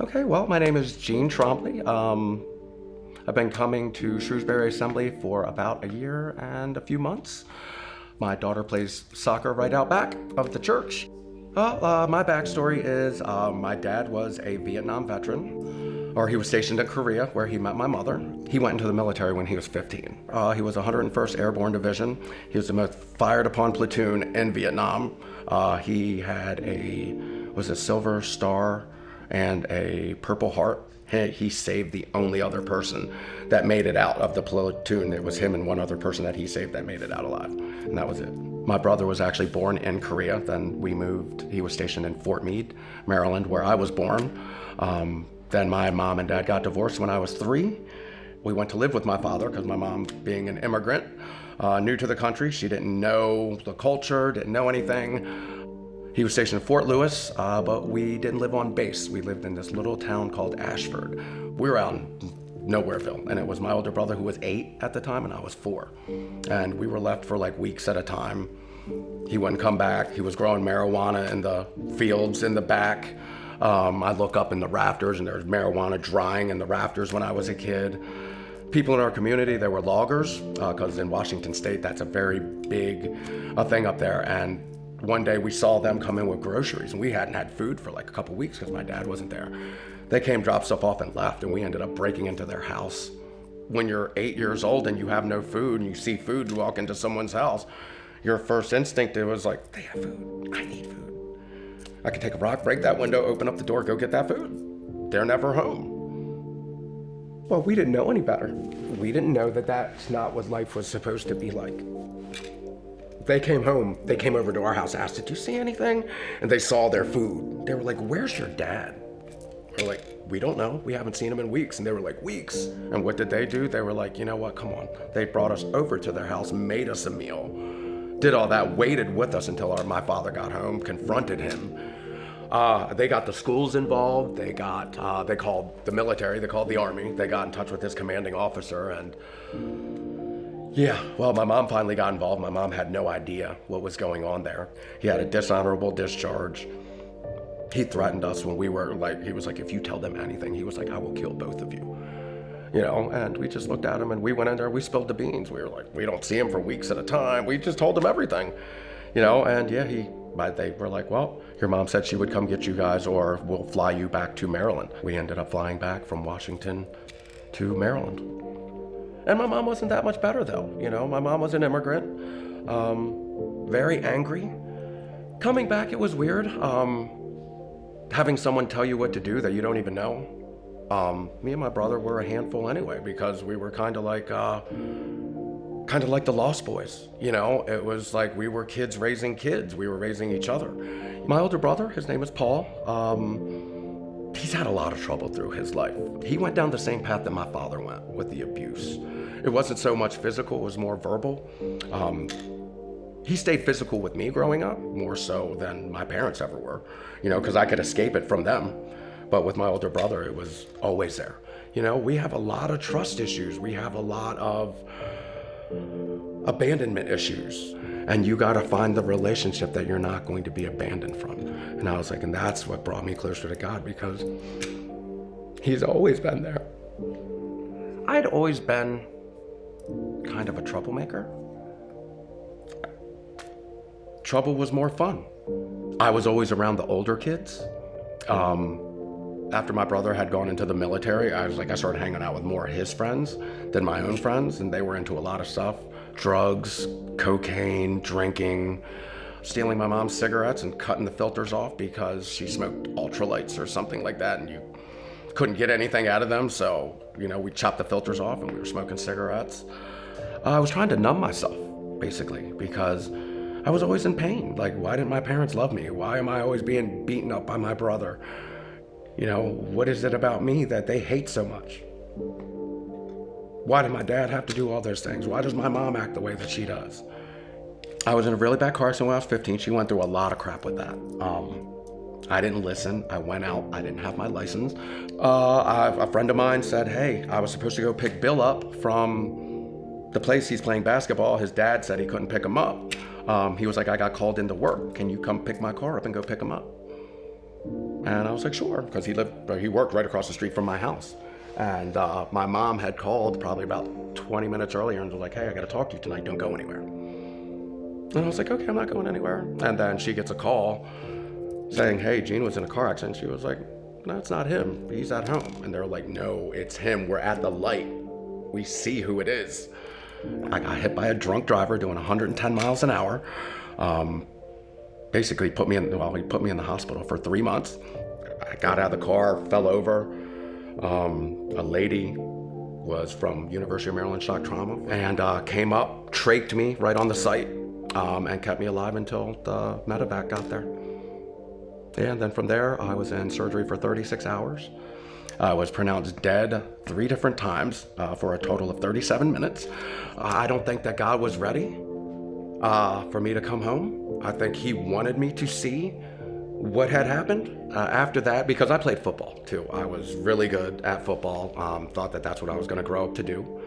Okay, well, my name is Gene Trombley. I've been coming to Shrewsbury Assembly for about a year and a few months. My daughter plays soccer right out back of the church. My backstory is my dad was a Vietnam veteran, or he was stationed in Korea where he met my mother. He went into the military when he was 15. He was 101st Airborne Division. He was the most fired upon platoon in Vietnam. He had a Silver Star and a Purple Heart. He saved the only other person that made it out of the platoon. It was him and one other person that he saved that made it out alive, and that was it. My brother was actually born in Korea. Then we moved. He was stationed in Fort Meade, Maryland, where I was born. Then my mom and dad got divorced when I was 3. We went to live with my father because my mom, being an immigrant, new to the country, she didn't know the culture, didn't know anything. He was stationed in Fort Lewis, but we didn't live on base. We lived in this little town called Ashford. We were out in Nowhereville, and it was my older brother who was 8 at the time, and I was 4. And we were left for like weeks at a time. He wouldn't come back. He was growing marijuana in the fields in the back. I look up in the rafters, and there's marijuana drying in the rafters when I was a kid. People in our community, they were loggers, because in Washington State, that's a very big thing up there. And one day we saw them come in with groceries, and we hadn't had food for like a couple weeks because my dad wasn't there. They came, dropped stuff off, and left, and we ended up breaking into their house. When you're 8 years old and you have no food, and you see food, you walk into someone's house, your first instinct was like, they have food, I need food. I could take a rock, break that window, open up the door, go get that food. They're never home. Well, we didn't know any better. We didn't know that that's not what life was supposed to be like. They came home, they came over to our house, asked, did you see anything? And they saw their food. They were like, where's your dad? We're like, we don't know. We haven't seen him in weeks. And they were like, weeks? And what did they do? They were like, you know what, come on. They brought us over to their house, made us a meal, did all that, waited with us until my father got home, confronted him. They got the schools involved. They called the military, they called the army. They got in touch with his commanding officer, and yeah, well, my mom finally got involved. My mom had no idea what was going on there. He had a dishonorable discharge. He threatened us when we were like, he was like, if you tell them anything, he was like, I will kill both of you. You know, and we just looked at him, and we went in there, we spilled the beans. We were like, we don't see him for weeks at a time. We just told him everything, you know, and yeah, they were like, well, your mom said she would come get you guys or we'll fly you back to Maryland. We ended up flying back from Washington to Maryland. And my mom wasn't that much better though. You know, my mom was an immigrant, very angry. Coming back, it was weird. Having someone tell you what to do that you don't even know. Me and my brother were a handful anyway, because we were kind of like the Lost Boys, you know? It was like we were kids raising kids. We were raising each other. My older brother, his name is Paul. He's had a lot of trouble through his life. He went down the same path that my father went with the abuse. It wasn't so much physical, it was more verbal. He stayed physical with me growing up, more so than my parents ever were, you know, because I could escape it from them. But with my older brother, it was always there. You know, we have a lot of trust issues. We have a lot of abandonment issues. And you got to find the relationship that you're not going to be abandoned from. And I was like, and that's what brought me closer to God, because he's always been there. I'd always been kind of a troublemaker. Trouble was more fun. I was always around the older kids. After my brother had gone into the military, I started hanging out with more of his friends than my own friends, and they were into a lot of stuff. Drugs, cocaine, drinking, stealing my mom's cigarettes and cutting the filters off because she smoked ultralights or something like that, and you couldn't get anything out of them, so, you know, we chopped the filters off and we were smoking cigarettes. I was trying to numb myself, basically, because I was always in pain. Like, why didn't my parents love me? Why am I always being beaten up by my brother? You know, what is it about me that they hate so much? Why did my dad have to do all those things? Why does my mom act the way that she does? I was in a really bad car accident when I was 15. She went through a lot of crap with that. I didn't listen. I went out. I didn't have my license. A friend of mine said, hey, I was supposed to go pick Bill up from the place he's playing basketball. His dad said he couldn't pick him up. He was like, I got called into work. Can you come pick my car up and go pick him up? And I was like, sure, because he worked right across the street from my house. And my mom had called probably about 20 minutes earlier and was like, hey, I got to talk to you tonight. Don't go anywhere. And I was like, okay, I'm not going anywhere. And then she gets a call saying, hey, Gene was in a car accident. She was like, no, it's not him. He's at home. And they're like, no, it's him. We're at the light. We see who it is. I got hit by a drunk driver doing 110 miles an hour. Basically he put me in the hospital for 3 months. I got out of the car, fell over. A lady was from University of Maryland shock trauma and came up, trached me right on the site, and kept me alive until the medevac got there. And then from there, I was in surgery for 36 hours. I was pronounced dead 3 different times for a total of 37 minutes. I don't think that God was ready for me to come home. I think he wanted me to see what had happened after that, because I played football too. I was really good at football. Thought that that's what I was going to grow up to do.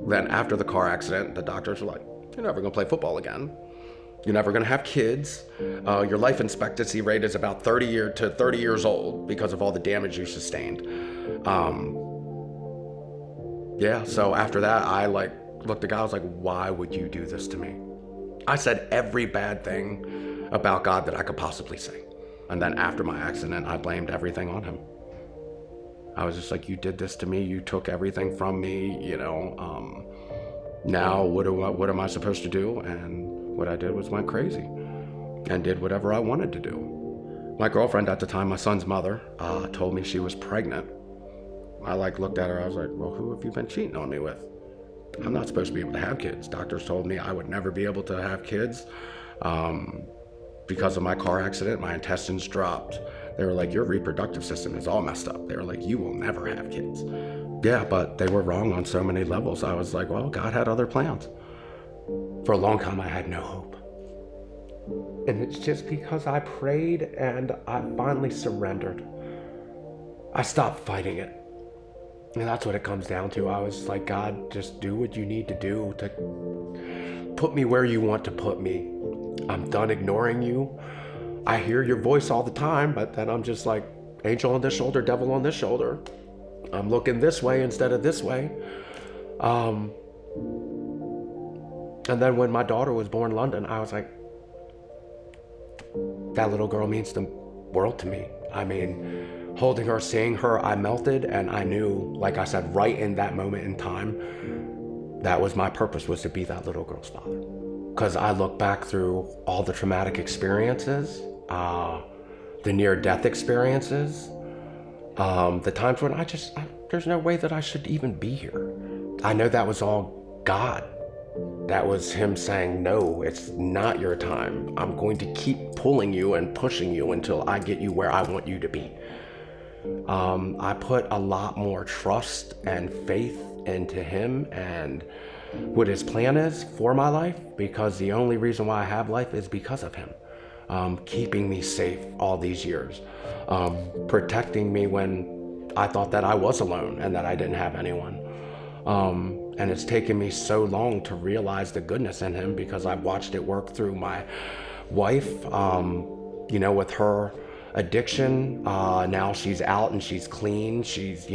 Then after the car accident, the doctors were like, you're never going to play football again. You're never going to have kids. Your life expectancy rate is about 30 years old because of all the damage you sustained. So after that, I looked at God. I was like, why would you do this to me? I said every bad thing about God that I could possibly say. And then after my accident, I blamed everything on him. I was just like, you did this to me. You took everything from me, now what am I supposed to do? And what I did was went crazy and did whatever I wanted to do. My girlfriend at the time, my son's mother, told me she was pregnant. I looked at her. I was like, well, who have you been cheating on me with? I'm not supposed to be able to have kids. Doctors told me I would never be able to have kids. Because of my car accident, my intestines dropped. They were like, your reproductive system is all messed up. They were like, you will never have kids. Yeah, but they were wrong on so many levels. I was like, well, God had other plans. For a long time, I had no hope. And it's just because I prayed and I finally surrendered. I stopped fighting it. And that's what it comes down to. I was like, God, just do what you need to do to put me where you want to put me. I'm done ignoring you. I hear your voice all the time, but then I'm just like, angel on this shoulder, devil on this shoulder. I'm looking this way instead of this way. And then when my daughter was born in London, I was like, that little girl means the world to me. I mean, holding her, seeing her, I melted, and I knew, like I said, right in that moment in time, that was my purpose, was to be that little girl's father. Because I look back through all the traumatic experiences, the near-death experiences, the times when there's no way that I should even be here. I know that was all God. That was him saying, no, it's not your time. I'm going to keep pulling you and pushing you until I get you where I want you to be. I put a lot more trust and faith into him and what his plan is for my life, because the only reason why I have life is because of him. Keeping me safe all these years, protecting me when I thought that I was alone and that I didn't have anyone. And it's taken me so long to realize the goodness in him, because I've watched it work through my wife, with her addiction. Now she's out and she's clean. She's,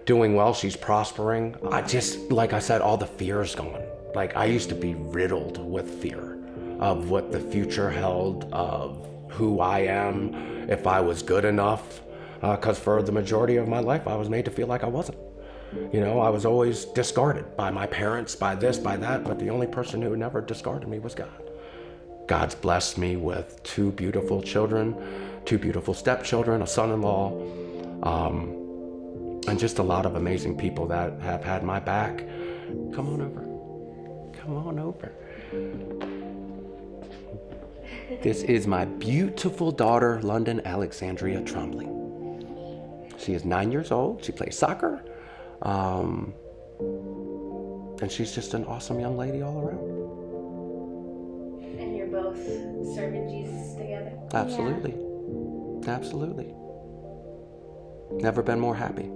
doing well. She's prospering. Like I said, all the fear is gone. Like, I used to be riddled with fear of what the future held, of who I am, if I was good enough. Because for the majority of my life, I was made to feel like I wasn't. I was always discarded by my parents, by this, by that, but the only person who never discarded me was God. God's blessed me with 2 beautiful children, 2 beautiful stepchildren, a son-in-law, and just a lot of amazing people that have had my back. Come on over. Come on over. This is my beautiful daughter, London Alexandria Trombley. She is 9 years old. She plays soccer. And she's just an awesome young lady all around. And you're both serving Jesus together? Absolutely. Yeah. Absolutely. Never been more happy.